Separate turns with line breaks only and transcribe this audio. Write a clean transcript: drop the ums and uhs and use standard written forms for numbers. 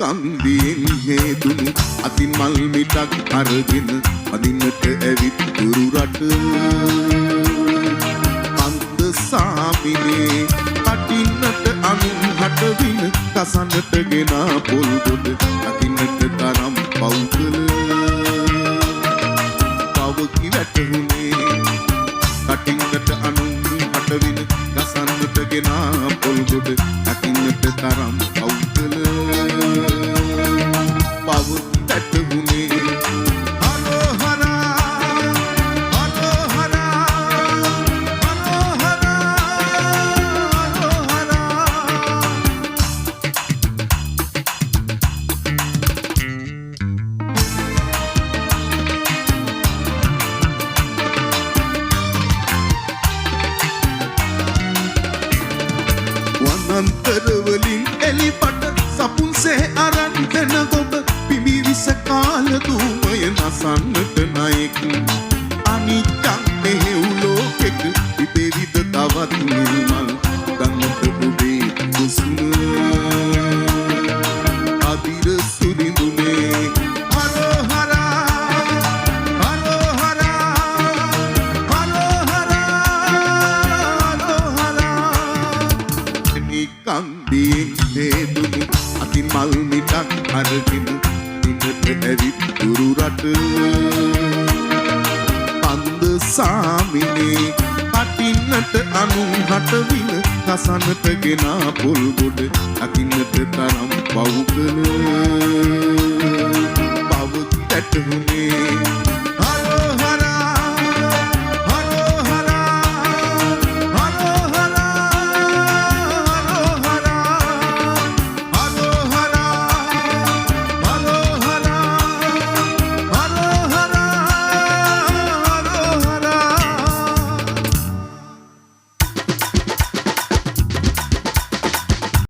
කන්දියෙන් හේතුණු අතින් මල් මිටක් අරගෙන අදින්නට ඇවිත් දුරු රට අන්ත සාමිනේ කටින්නට අනුන් හටවින කසන්නට ගෙනා පොල් ගොඩ අදින්නට තරම් පවුකල පවකි වැටුනේ කටින්නට අනුන් හටවින කසන්නට ගෙනා පොල් ගොඩ අදින්නට තරම් පවුකල පවකි වැටුනේ අන්තරවලින් එලිපට සපුන්සේ අරන් දෙන ගොබ පිඹි විස කාල දූමය නසන්නට නයෙක් අනිත්‍යං මෙහෙව් ලෝකෙක ඉපෙවිද තවත් නිල්මල් ගන්නට ඔබේ කුසුම අදිර සුරිඳුනේ කන්දියෙන් හේතුණු අතින් මල් මිටක් අරගෙන දිනට ඇවිත් දුරු රට පන්ද සාමිනේ කටින්නට අනුන් හටවින කසන්නට ගෙනා පොල් ගොඩ අකින්නට තරම් පවුකල පවකි වැටුනේ